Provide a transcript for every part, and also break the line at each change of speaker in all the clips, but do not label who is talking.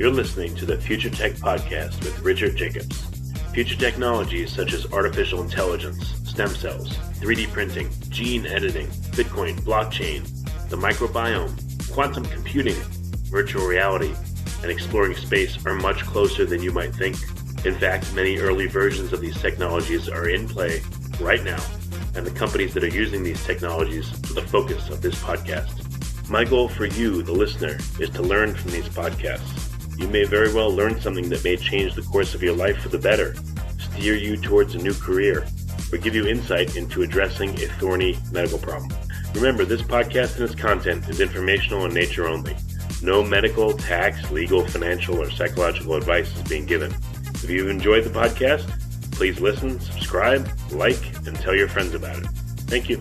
You're listening to the Future Tech Podcast with Richard Jacobs. Future technologies such as artificial intelligence, stem cells, 3D printing, gene editing, Bitcoin, blockchain, the microbiome, quantum computing, virtual reality, and exploring space are much closer than you might think. In fact, many early versions of these technologies are in play right now, and the companies that are using these technologies are the focus of this podcast. My goal for you, the listener, is to learn from these podcasts. You may very well learn something that may change the course of your life for the better, steer you towards a new career, or give you insight into addressing a thorny medical problem. Remember, this podcast and its content is informational in nature only. No medical, tax, legal, financial, or psychological advice is being given. If you've enjoyed the podcast, please listen, subscribe, like, and tell your friends about it. Thank you.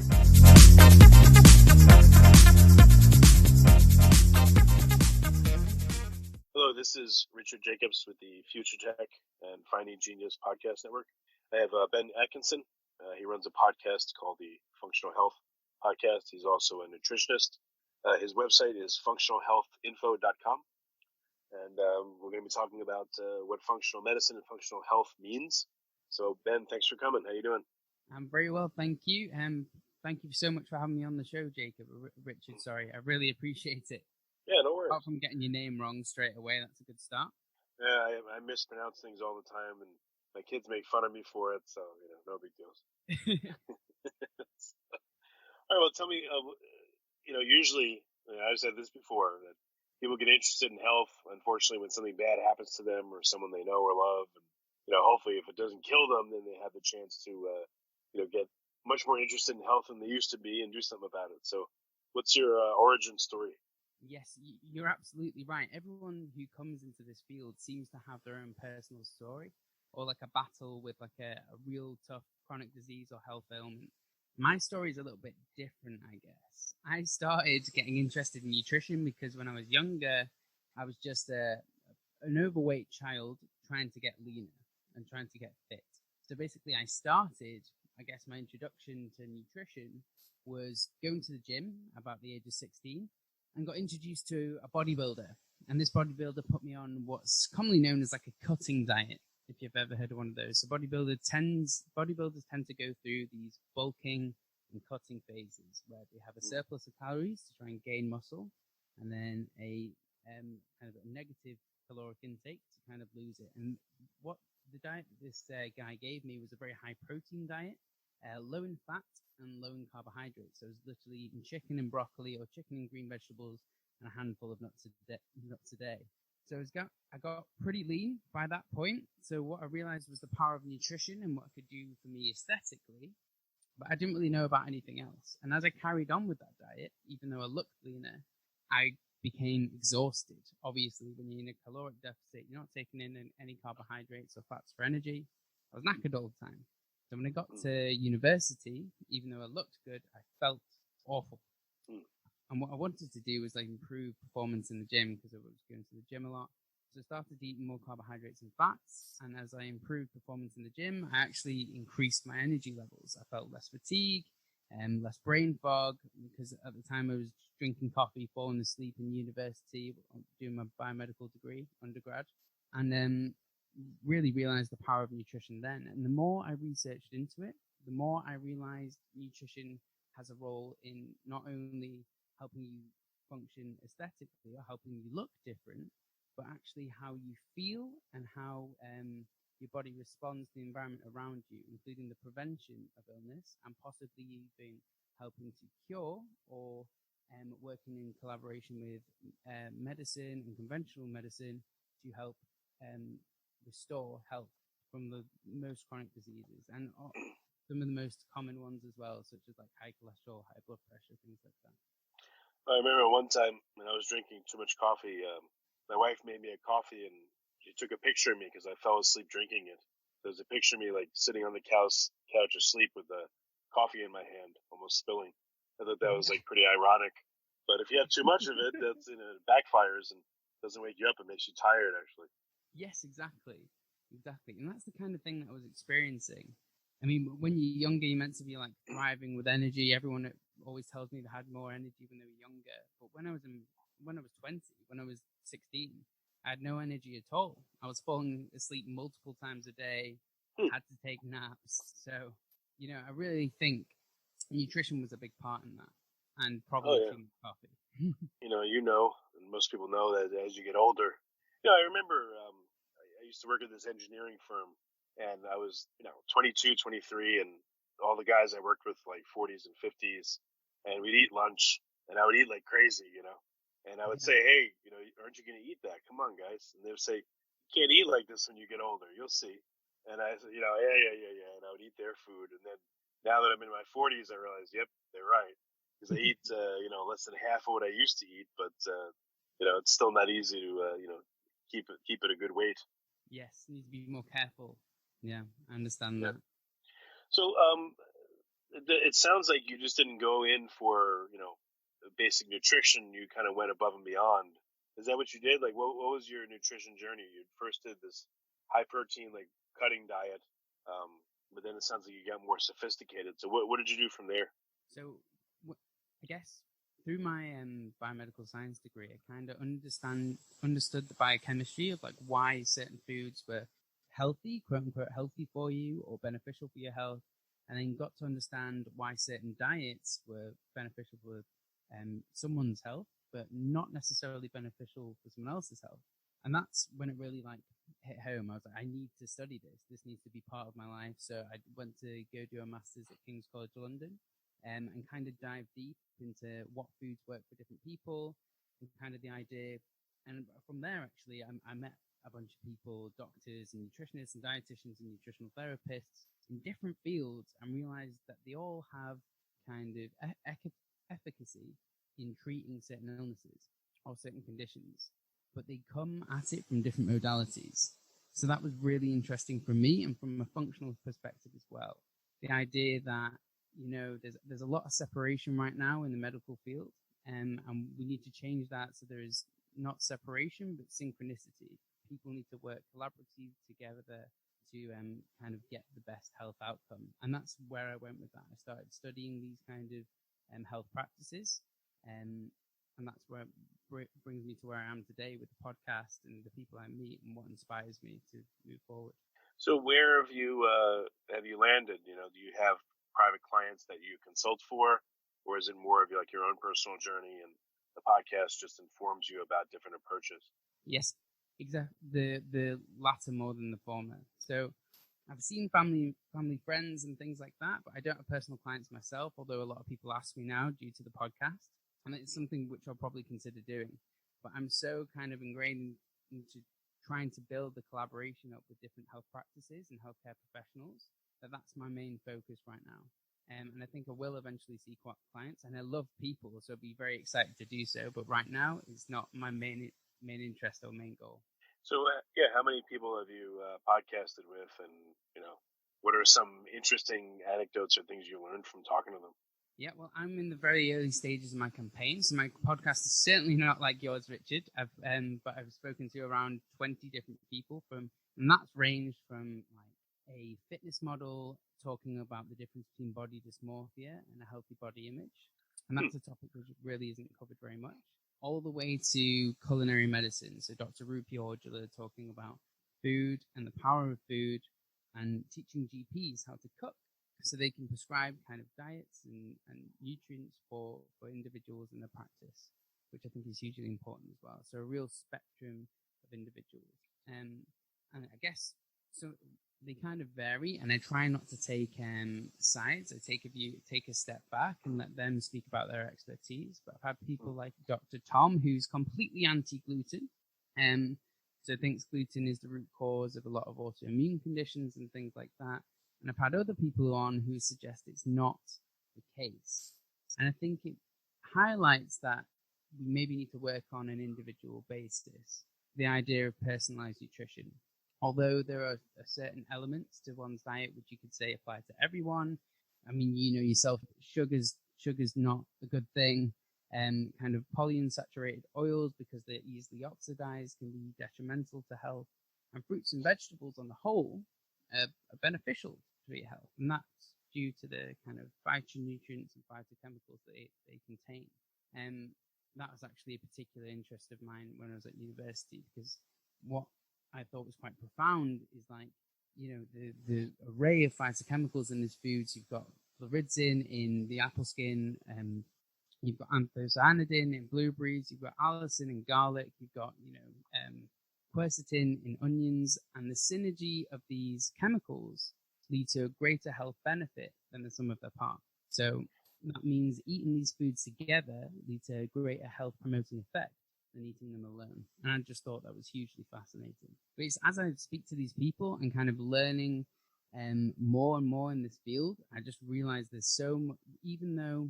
Hello, this is Richard Jacobs with the Future Tech and Finding Genius Podcast Network. I have Ben Atkinson. He runs a podcast called the Functional Health Podcast. He's also a nutritionist. His website is functionalhealthinfo.com. And we're going to be talking about what functional medicine and functional health means. So, Ben, thanks for coming. How you doing?
I'm very well, thank you. Thank you so much for having me on the show, Jacob. Richard, sorry. I really appreciate it.
Yeah, no worries.
Apart from getting your name wrong straight away, that's a good start.
Yeah, I mispronounce things all the time, and my kids make fun of me for it, so, no big deals. All right, well, tell me, usually, I've said this before, that people get interested in health, unfortunately, when something bad happens to them or someone they know or love. And, hopefully, if it doesn't kill them, then they have the chance to, get much more interested in health than they used to be and do something about it. So what's your origin story?
Yes, you're absolutely right. Everyone who comes into this field seems to have their own personal story or like a battle with like a real tough chronic disease or health ailment. My story is a little bit different, I guess. I started getting interested in nutrition because when I was younger, I was just an overweight child trying to get leaner and trying to get fit. So basically I started, I guess my introduction to nutrition was going to the gym about the age of 16 and got introduced to a bodybuilder. And this bodybuilder put me on what's commonly known as like a cutting diet, if you've ever heard of one of those. So bodybuilders tend to go through these bulking and cutting phases where they have a surplus of calories to try and gain muscle, and then a kind of a negative caloric intake to kind of lose it. And what the diet that this guy gave me was a very high protein diet, low in fat and low in carbohydrates. So I was literally eating chicken and broccoli or chicken and green vegetables and a handful of nuts a day. So I got pretty lean by that point. So what I realized was the power of nutrition and what it could do for me aesthetically, but I didn't really know about anything else. And as I carried on with that diet, even though I looked leaner, I became exhausted. Obviously, when you're in a caloric deficit, you're not taking in any carbohydrates or fats for energy. I was knackered all the time. So when I got to university, even though I looked good, I felt awful. And what I wanted to do was like improve performance in the gym because I was going to the gym a lot. So I started eating more carbohydrates and fats. And as I improved performance in the gym, I actually increased my energy levels. I felt less fatigue and less brain fog because at the time I was drinking coffee, falling asleep in university, doing my biomedical degree, undergrad. And then really realized the power of nutrition then. And the more I researched into it, the more I realized nutrition has a role in not only helping you function aesthetically or helping you look different, but actually how you feel and how your body responds to the environment around you, including the prevention of illness and possibly even helping to cure or working in collaboration with medicine and conventional medicine to help restore health from the most chronic diseases and some of the most common ones as well, such as like high cholesterol, high blood pressure, things like that.
I remember one time when I was drinking too much coffee, my wife made me a coffee and she took a picture of me because I fell asleep drinking it. There's a picture of me like sitting on the couch asleep with the coffee in my hand, almost spilling. I thought that was like pretty ironic. But if you have too much of it, that's it backfires and doesn't wake you up. It makes you tired, actually.
Yes, exactly. And that's the kind of thing that I was experiencing. I mean, when you're younger, you're meant to be like thriving with energy. Everyone always tells me they had more energy when they were younger. But when I was 20, when I was 16, I had no energy at all. I was falling asleep multiple times a day, had to take naps. So, I really think nutrition was a big part in that, and probably too much coffee.
And most people know that as you get older, I remember I used to work at this engineering firm, and I was 22, 23, and all the guys I worked with like 40s and 50s, and we'd eat lunch, and I would eat like crazy, and I would say, hey, aren't you going to eat that? Come on, guys. And they would say, you can't eat like this when you get older. You'll see. And I said, yeah. And I would eat their food. And then now that I'm in my 40s, I realize, yep, they're right. Because I eat, less than half of what I used to eat, but it's still not easy to, keep it a good weight.
Yes, you need to be more careful. Yeah, I understand that.
So, it sounds like you just didn't go in for, basic nutrition. You kind of went above and beyond. Is that what you did? Like, what was your nutrition journey? You first did this high protein, like cutting diet, but then it sounds like you got more sophisticated. So, what did you do from there?
So, I guess through my biomedical science degree, I kind of understood the biochemistry of like why certain foods were healthy, quote unquote, healthy for you or beneficial for your health, and then got to understand why certain diets were beneficial for someone's health, but not necessarily beneficial for someone else's health. And that's when it really like hit home. I was like, I need to study this. This needs to be part of my life. So I went to go do a master's at King's College London. And kind of dive deep into what foods work for different people and kind of the idea. And from there, actually, I met a bunch of people, doctors and nutritionists and dietitians and nutritional therapists in different fields, and realized that they all have kind of efficacy in treating certain illnesses or certain conditions, but they come at it from different modalities. So that was really interesting for me and from a functional perspective as well. The idea that there's a lot of separation right now in the medical field, and we need to change that so there is not separation but synchronicity. People need to work collaboratively together to kind of get the best health outcome, and that's where I went with that. I started studying these kind of health practices, and that's where it brings me to where I am today with the podcast and the people I meet and what inspires me to move forward.
So where have you landed? Do you have private clients that you consult for, or is it more of like your own personal journey and the podcast just informs you about different approaches?
Yes, exactly. The latter more than the former. So I've seen family friends and things like that, but I don't have personal clients myself, although a lot of people ask me now due to the podcast, and it's something which I'll probably consider doing. But I'm so kind of ingrained into trying to build the collaboration up with different health practices and healthcare professionals that's my main focus right now. And I think I will eventually see clients, and I love people, so I'll be very excited to do so. But right now, it's not my main interest or main goal.
So, how many people have you podcasted with, and what are some interesting anecdotes or things you learned from talking to them?
Yeah, well, I'm in the very early stages of my campaign, so my podcast is certainly not like yours, Richard. But I've spoken to around 20 different people and that's ranged from like a fitness model talking about the difference between body dysmorphia and a healthy body image. And that's a topic which really isn't covered very much. All the way to culinary medicine. So Dr. Rupi Aujla talking about food and the power of food and teaching GPs how to cook so they can prescribe kind of diets and nutrients for individuals in their practice, which I think is hugely important as well. So a real spectrum of individuals. And I guess so they kind of vary, and I try not to take sides. I take a step back and let them speak about their expertise. But I've had people like Dr. Tom, who's completely anti-gluten, so thinks gluten is the root cause of a lot of autoimmune conditions and things like that. And I've had other people on who suggest it's not the case. And I think it highlights that we maybe need to work on an individual basis. The idea of personalized nutrition. Although there are certain elements to one's diet which you could say apply to everyone. I mean, you know yourself, sugar's not a good thing. Kind of polyunsaturated oils, because they're easily oxidized, can be detrimental to health. And fruits and vegetables on the whole are beneficial to your health. And that's due to the kind of phytonutrients and phytochemicals that they contain. that was actually a particular interest of mine when I was at university, because what I thought was quite profound is like, the array of phytochemicals in these foods. You've got fluoridin in the apple skin, you've got anthocyanidin in blueberries, you've got allicin in garlic, you've got, quercetin in onions, and the synergy of these chemicals lead to a greater health benefit than the sum of their parts. So that means eating these foods together lead to a greater health promoting effect than eating them alone. And I just thought that was hugely fascinating. But it's as I speak to these people and kind of learning more and more in this field, I just realized there's so much, even though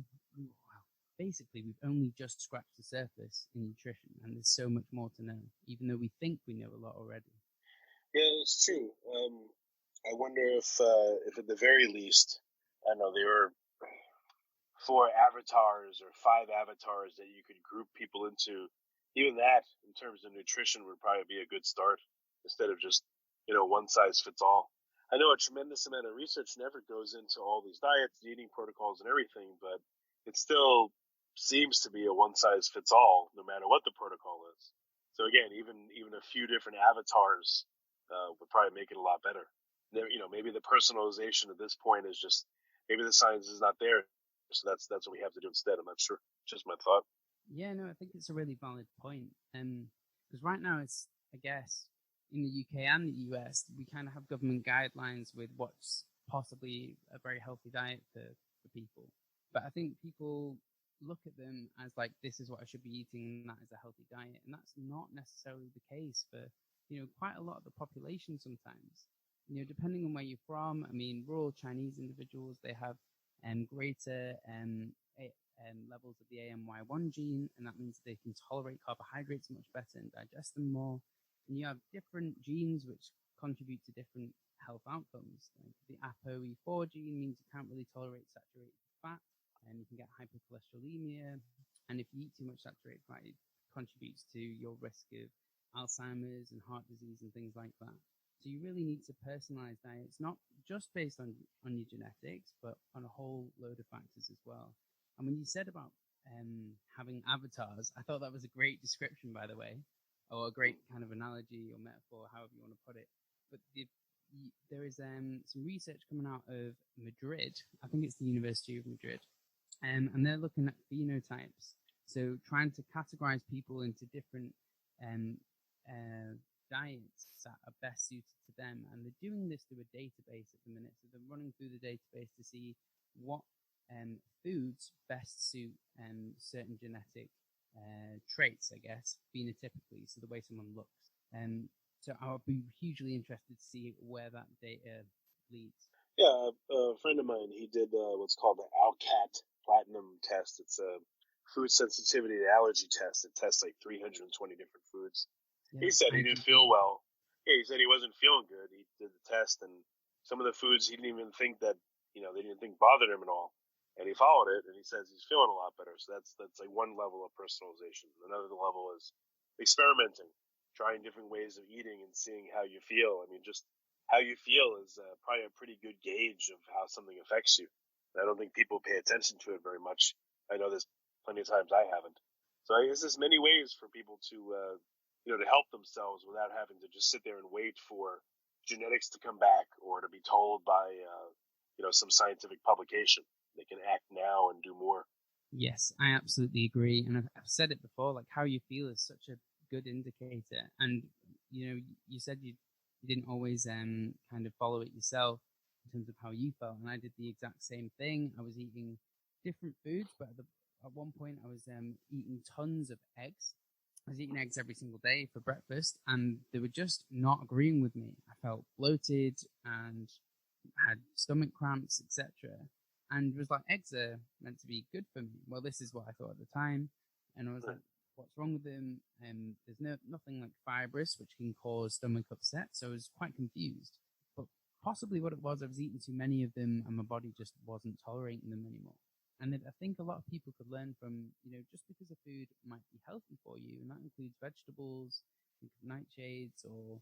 basically we've only just scratched the surface in nutrition, and there's so much more to know, even though we think we know a lot already.
Yeah, it's true. I wonder if at the very least, I know there were 4 avatars or 5 avatars that you could group people into. Even that, in terms of nutrition, would probably be a good start instead of just, one size fits all. I know a tremendous amount of research never goes into all these diets, eating protocols, and everything, but it still seems to be a one size fits all, no matter what the protocol is. So again, even a few different avatars would probably make it a lot better. Maybe the personalization at this point is just, maybe the science is not there, so that's what we have to do instead. I'm not sure. Just my thought.
Yeah, no, I think it's a really valid point. Because right now it's, I guess, in the UK and the US, we kind of have government guidelines with what's possibly a very healthy diet for people. But I think people look at them as like, this is what I should be eating, and that is a healthy diet. And that's not necessarily the case for, quite a lot of the population sometimes. Depending on where you're from, I mean, rural Chinese individuals, they have greater levels of the AMY1 gene, and that means they can tolerate carbohydrates much better and digest them more. And you have different genes which contribute to different health outcomes. Like the ApoE4 gene means you can't really tolerate saturated fat, and you can get hypercholesterolemia. And if you eat too much saturated fat, it contributes to your risk of Alzheimer's and heart disease and things like that. So you really need to personalize diets, not just based on your genetics, but on a whole load of factors as well. And when you said about having avatars, I thought that was a great description, by the way, or a great kind of analogy or metaphor, however you want to put it. But there is some research coming out of Madrid. I think it's the University of Madrid. And they're looking at phenotypes. So trying to categorize people into different diets that are best suited to them. And they're doing this through a database at the minute. So they're running through the database to see what foods best suit certain genetic traits, I guess, phenotypically, so the way someone looks. So I would be hugely interested to see where that data leads.
Yeah, a friend of mine, he did what's called the ALCAT Platinum test. It's a food sensitivity and allergy test. It tests like 320 different foods. Yeah, he said he didn't feel well. Yeah, he said he wasn't feeling good. He did the test, and some of the foods he didn't even think that, they didn't think bothered him at all. And he followed it, and he says he's feeling a lot better. So that's like one level of personalization. Another level is experimenting, trying different ways of eating and seeing how you feel. I mean, just how you feel is probably a pretty good gauge of how something affects you. And I don't think people pay attention to it very much. I know there's plenty of times I haven't. So I guess there's many ways for people to, to help themselves without having to just sit there and wait for genetics to come back or to be told by, some scientific publication. They can act now and do more.
Yes, I absolutely agree. And I've said it before, like how you feel is such a good indicator. And, you said you didn't always kind of follow it yourself in terms of how you felt. And I did the exact same thing. I was eating different foods, but at one point I was eating tons of eggs. I was eating eggs every single day for breakfast, and they were just not agreeing with me. I felt bloated and had stomach cramps, etc. And was like, eggs are meant to be good for me. Well, this is what I thought at the time. And I was like, what's wrong with them? There's nothing like fibrous, which can cause stomach upset. So I was quite confused. But possibly what it was, I was eating too many of them, and my body just wasn't tolerating them anymore. And I think a lot of people could learn from, just because a food might be healthy for you, and that includes vegetables, nightshades, or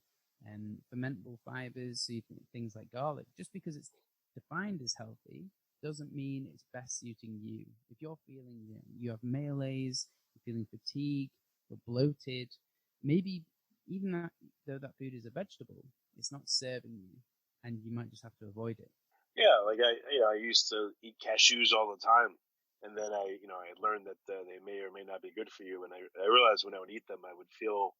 fermentable fibers, so you think things like garlic. Just because it's defined as healthy doesn't mean it's best suiting you. If you're feeling, you have malaise, you feeling fatigue, you're bloated, maybe even though that food is a vegetable, it's not serving you, and you might just have to avoid it.
Yeah, like I used to eat cashews all the time, and then I learned that they may or may not be good for you, and I realized when I would eat them, I would feel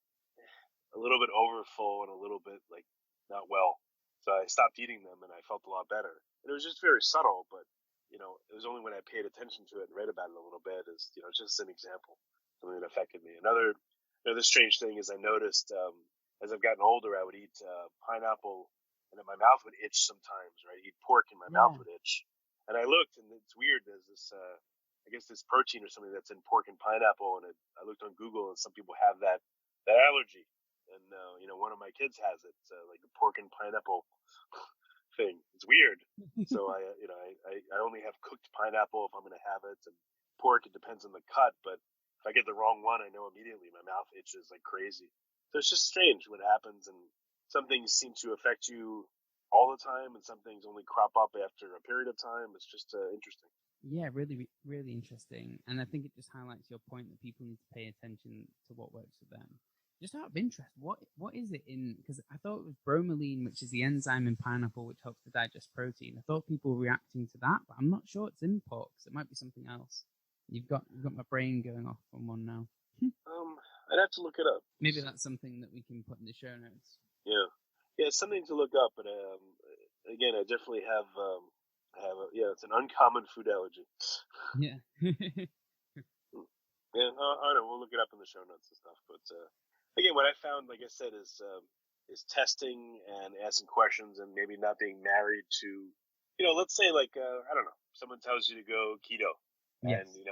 a little bit overfull and a little bit like not well. So I stopped eating them, and I felt a lot better. And it was just very subtle, but it was only when I paid attention to it and read about it a little bit, as just an example, something that affected me. Another strange thing is I noticed as I've gotten older, I would eat pineapple, and then my mouth would itch sometimes. Right, eat pork, and my mouth would itch. And I looked, and it's weird. There's this, I guess, this protein or something that's in pork and pineapple, and I looked on Google, and some people have that allergy. And one of my kids has it, like the pork and pineapple thing. It's weird. So I only have cooked pineapple if I'm going to have it, and pork, it depends on the cut. But if I get the wrong one, I know immediately my mouth itches like crazy. So it's just strange what happens, and some things seem to affect you all the time, and some things only crop up after a period of time. It's just interesting.
Yeah, really, really interesting. And I think it just highlights your point that people need to pay attention to what works for them. Just out of interest, what is it in? Because I thought it was bromelain, which is the enzyme in pineapple which helps to digest protein. I thought people were reacting to that, but I'm not sure it's in pork. So it might be something else. You've got my brain going off on one now.
I'd have to look it up.
Maybe that's something that we can put in the show notes.
Yeah, it's something to look up. But again, I definitely have it's an uncommon food allergy.
Yeah.
Yeah, I don't know. We'll look it up in the show notes and stuff. But again, what I found, like I said, is testing and asking questions, and maybe not being married to, let's say like I don't know, someone tells you to go keto,
Yes.
and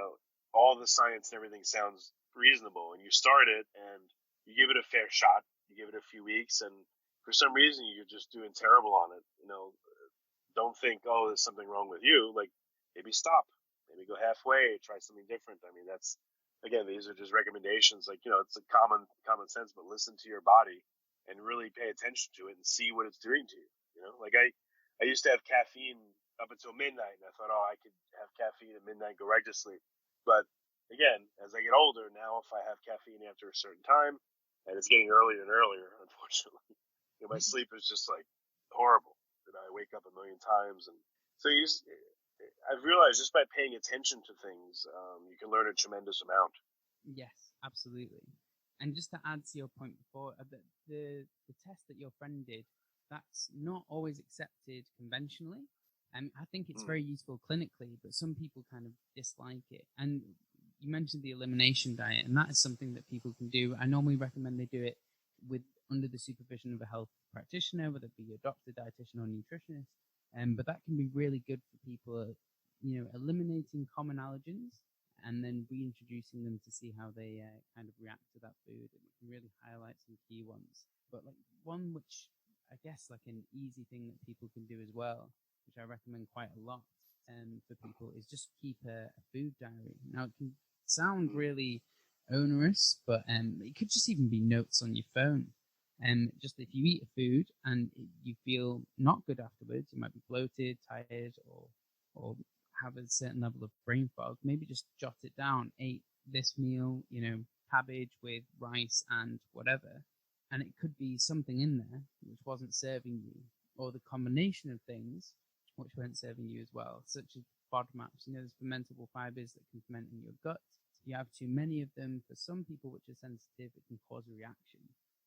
all the science and everything sounds reasonable, and you start it and you give it a fair shot, you give it a few weeks, and for some reason you're just doing terrible on it. Don't think, oh, there's something wrong with you. Like, maybe stop, maybe go halfway, try something different. I mean, that's. Again, these are just recommendations. Like, it's a common sense, but listen to your body and really pay attention to it and see what it's doing to you. Like I used to have caffeine up until midnight, and I thought, oh, I could have caffeine at midnight, go right to sleep. But again, as I get older now, if I have caffeine after a certain time, and it's getting earlier and earlier, unfortunately, my sleep is just like horrible. I wake up a million times, and so I've realized just by paying attention to things, you can learn a tremendous amount.
Yes, absolutely. And just to add to your point before, the test that your friend did, that's not always accepted conventionally. I think it's very useful clinically, but some people kind of dislike it. And you mentioned the elimination diet, and that is something that people can do. I normally recommend they do it under the supervision of a health practitioner, whether it be a doctor, dietitian, or nutritionist. But that can be really good for people, eliminating common allergens and then reintroducing them to see how they kind of react to that food. And we can really highlight some key ones. But like one which I guess like an easy thing that people can do as well, which I recommend quite a lot for people, is just keep a food diary. Now it can sound really onerous, but it could just even be notes on your phone. And just if you eat a food and you feel not good afterwards, you might be bloated, tired, or have a certain level of brain fog, maybe just jot it down. Ate this meal, cabbage with rice and whatever. And it could be something in there which wasn't serving you, or the combination of things which weren't serving you as well, such as FODMAPs. There's fermentable fibers that can ferment in your gut. If you have too many of them, for some people which are sensitive, it can cause a reaction.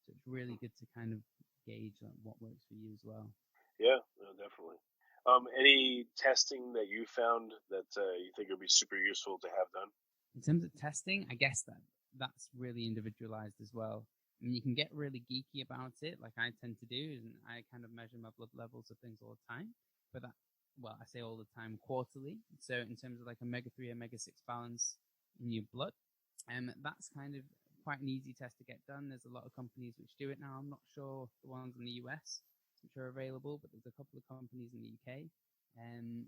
So it's really good to kind of gauge what works for you as well.
Yeah, no, definitely. Any testing that you found that you think would be super useful to have done?
In terms of testing, I guess that's really individualized as well. I mean, you can get really geeky about it, like I tend to do, and I kind of measure my blood levels of things all the time. But I say all the time, quarterly. So in terms of like omega-3, omega-6 balance in your blood, that's kind of quite an easy test to get done. There's a lot of companies which do it now. I'm not sure the ones in the US which are available, but there's a couple of companies in the UK. And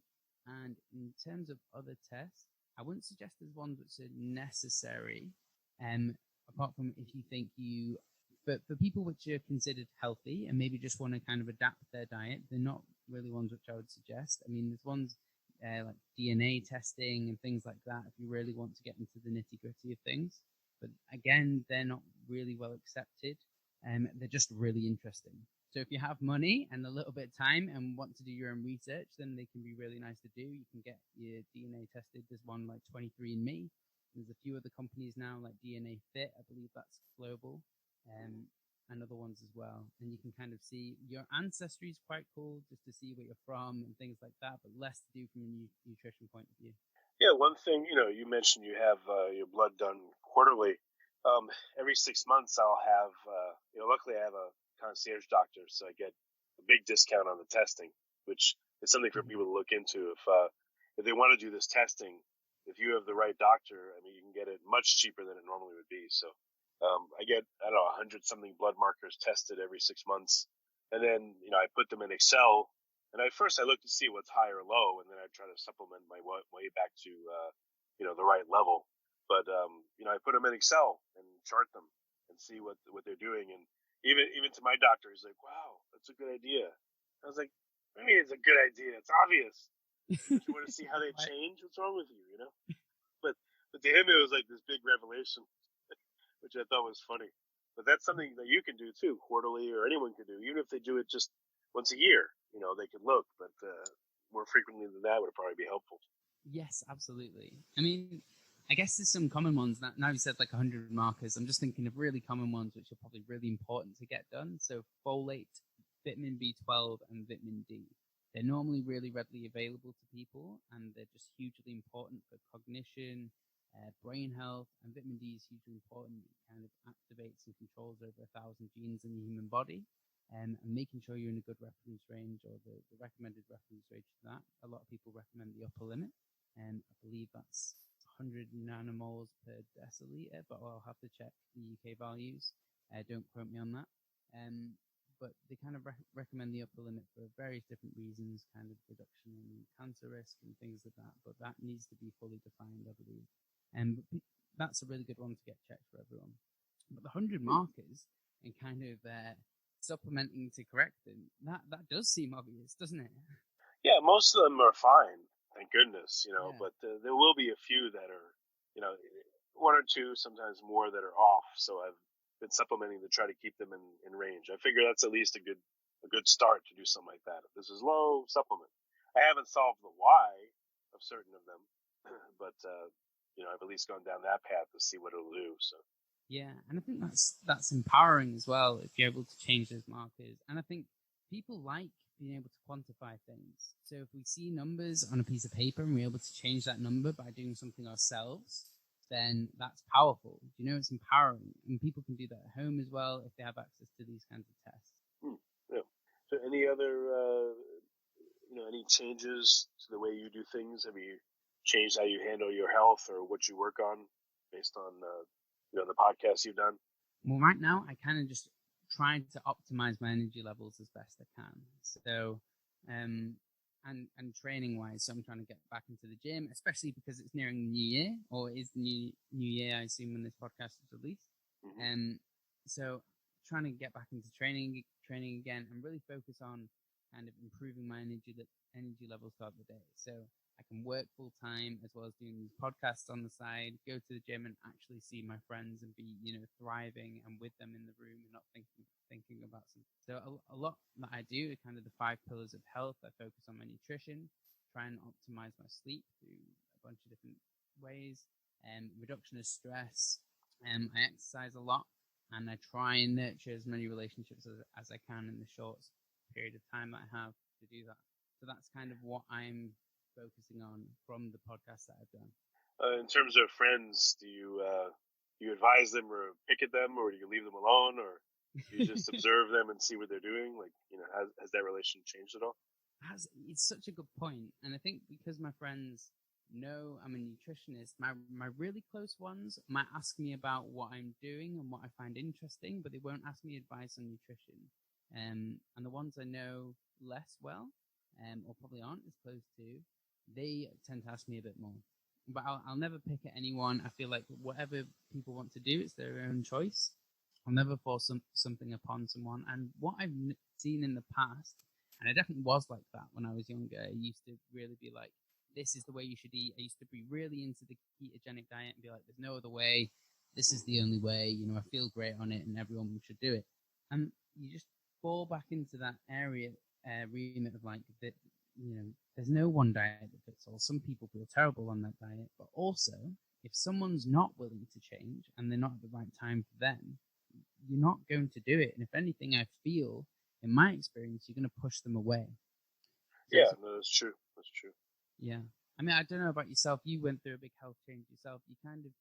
in terms of other tests, I wouldn't suggest there's ones which are necessary. Apart from if you think but for people which are considered healthy and maybe just want to kind of adapt their diet, they're not really ones which I would suggest. I mean, there's ones, like DNA testing and things like that if you really want to get into the nitty-gritty of things. But again, they're not really well accepted. They're just really interesting. So if you have money and a little bit of time and want to do your own research, then they can be really nice to do. You can get your DNA tested. There's one like 23andMe. There's a few other companies now like DNA Fit. I believe that's global. And other ones as well. And you can kind of see your ancestry is quite cool just to see where you're from and things like that, but less to do from a nutrition point of view.
Yeah, one thing, you mentioned you have your blood done quarterly. Every 6 months I'll have, luckily I have a concierge doctor, so I get a big discount on the testing, which is something for people to look into. If they want to do this testing, if you have the right doctor, I mean, you can get it much cheaper than it normally would be. So I get, 100 something blood markers tested every 6 months. And then, I put them in Excel. And at first I look to see what's high or low, and then I try to supplement my way back to, the right level. But, I put them in Excel and chart them and see what they're doing. And even to my doctor, he's like, wow, that's a good idea. I was like, I mean, it's a good idea. It's obvious. Don't you want to see how they change? What's wrong with you, But to him, it was like this big revelation, which I thought was funny. But that's something that you can do too, quarterly, or anyone can do, even if they do it just once a year. They could look, but more frequently than that would probably be helpful.
Yes, absolutely. I mean, I guess there's some common ones. Now you said like 100 markers. I'm just thinking of really common ones, which are probably really important to get done. So folate, vitamin B12, and vitamin D. They're normally really readily available to people, and they're just hugely important for cognition, brain health, and vitamin D is hugely important. It kind of activates and controls over 1,000 genes in the human body. And making sure you're in a good reference range, or the recommended reference range for that. A lot of people recommend the upper limit, and I believe that's 100 nanomoles per deciliter, but I'll have to check the UK values. Don't quote me on that. But they kind of recommend the upper limit for various different reasons, kind of reduction in cancer risk and things like that. But that needs to be fully defined, I believe. And that's a really good one to get checked for everyone. But the 100 markers and kind of supplementing to correct them, that does seem obvious, doesn't it?
Yeah, most of them are fine, thank goodness, but there will be a few that are, one or two, sometimes more, that are off. So I've been supplementing to try to keep them in range. I figure that's at least a good start to do something like that. If this is low, supplement. I haven't solved the why of certain of them, but I've at least gone down that path to see what it'll do. So.
Yeah, and I think that's empowering as well if you're able to change those markers. And I think people like being able to quantify things. So if we see numbers on a piece of paper and we're able to change that number by doing something ourselves, then that's powerful. It's empowering. And people can do that at home as well if they have access to these kinds of tests.
Yeah. So any other, any changes to the way you do things? Have you changed how you handle your health or what you work on based on the podcast you've done?
Well, right now I kind of just trying to optimize my energy levels as best I can. So, and training wise, so I'm trying to get back into the gym, especially because it's nearing the new year, or it is the new year, I assume, when this podcast is released.
Mm-hmm.
So trying to get back into training again, and really focus on kind of improving my energy levels throughout the day. So I can work full time as well as doing these podcasts on the side, go to the gym and actually see my friends and be, thriving and with them in the room and not thinking about something. So a lot that I do are kind of the 5 pillars of health. I focus on my nutrition, try and optimize my sleep through a bunch of different ways, and reduction of stress. I exercise a lot, and I try and nurture as many relationships as I can in the short period of time that I have to do that. So that's kind of what I'm focusing on from the podcast that I've done.
In terms of friends, do you advise them or pick at them, or do you leave them alone, or do you just observe them and see what they're doing? Like, has that relation changed at all?
It's such a good point. And I think because my friends know I'm a nutritionist, my really close ones might ask me about what I'm doing and what I find interesting, but they won't ask me advice on nutrition. And the ones I know less well, or probably aren't as close to, they tend to ask me a bit more. But I'll never pick at anyone. I feel like whatever people want to do, it's their own choice. I'll never force something upon someone. And what I've seen in the past, and I definitely was like that when I was younger, I used to really be like, this is the way you should eat. I used to be really into the ketogenic diet and be like, there's no other way. This is the only way. You know, I feel great on it and everyone should do it. And you just fall back into that remit of like, that, you know, there's no one diet that fits all. Some people feel terrible on that diet, but also if someone's not willing to change and they're not at the right time for them, you're not going to do it. And if anything, I feel, in my experience, you're going to push them away. So
yeah, no, that's true. That's true.
Yeah. I mean, I don't know about yourself. You went through a big health change yourself. You kind of,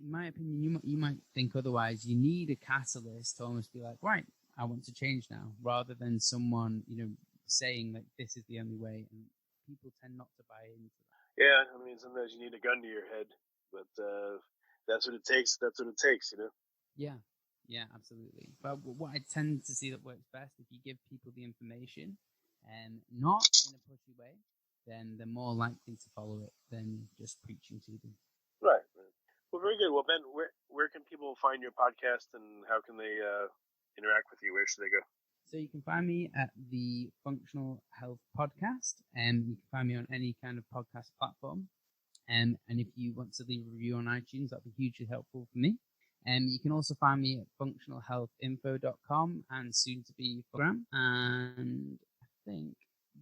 in my opinion, you might think otherwise. You need a catalyst to almost be like, right, I want to change now, rather than someone, you know, saying like this is the only way, and people tend not to buy into that.
Yeah, I mean, sometimes you need a gun to your head, but that's what it takes. That's what it takes, you know.
Yeah, absolutely. But what I tend to see that works best, if you give people the information, and not in a pushy way, then they're more likely to follow it than just preaching to them.
Right. Well, very good. Well, Ben, where can people find your podcast, and how can they interact with you? Where should they go?
So you can find me at the Functional Health Podcast, and you can find me on any kind of podcast platform. And if you want to leave a review on iTunes, that'd be hugely helpful for me. You can also find me at functionalhealthinfo.com and soon to be Instagram. And I think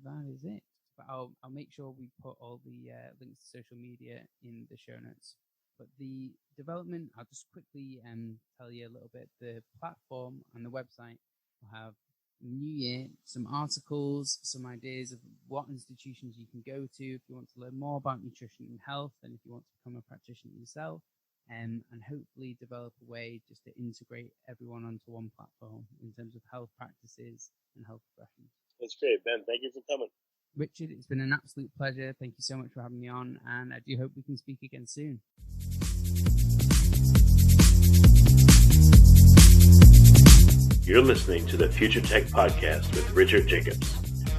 that is it. But I'll make sure we put all the links to social media in the show notes. But the development, I'll just quickly tell you a little bit. The platform and the website will have New Year, some articles, some ideas of what institutions you can go to if you want to learn more about nutrition and health, and if you want to become a practitioner yourself, and hopefully develop a way just to integrate everyone onto one platform in terms of health practices and health professions.
That's great, Ben. Thank you for coming.
Richard, it's been an absolute pleasure. Thank you so much for having me on, and I do hope we can speak again soon.
You're listening to the Future Tech Podcast with Richard Jacobs.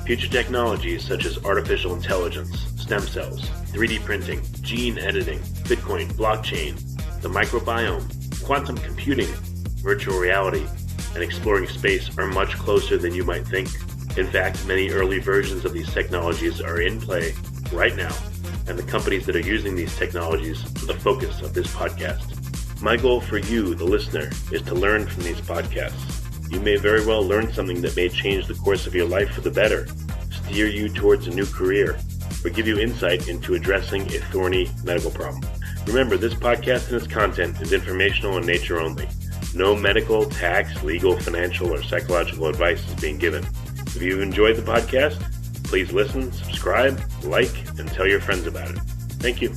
Future technologies such as artificial intelligence, stem cells, 3D printing, gene editing, Bitcoin, blockchain, the microbiome, quantum computing, virtual reality, and exploring space are much closer than you might think. In fact, many early versions of these technologies are in play right now, and the companies that are using these technologies are the focus of this podcast. My goal for you, the listener, is to learn from these podcasts. You may very well learn something that may change the course of your life for the better, steer you towards a new career, or give you insight into addressing a thorny medical problem. Remember, this podcast and its content is informational in nature only. No medical, tax, legal, financial, or psychological advice is being given. If you've enjoyed the podcast, please listen, subscribe, like, and tell your friends about it. Thank you.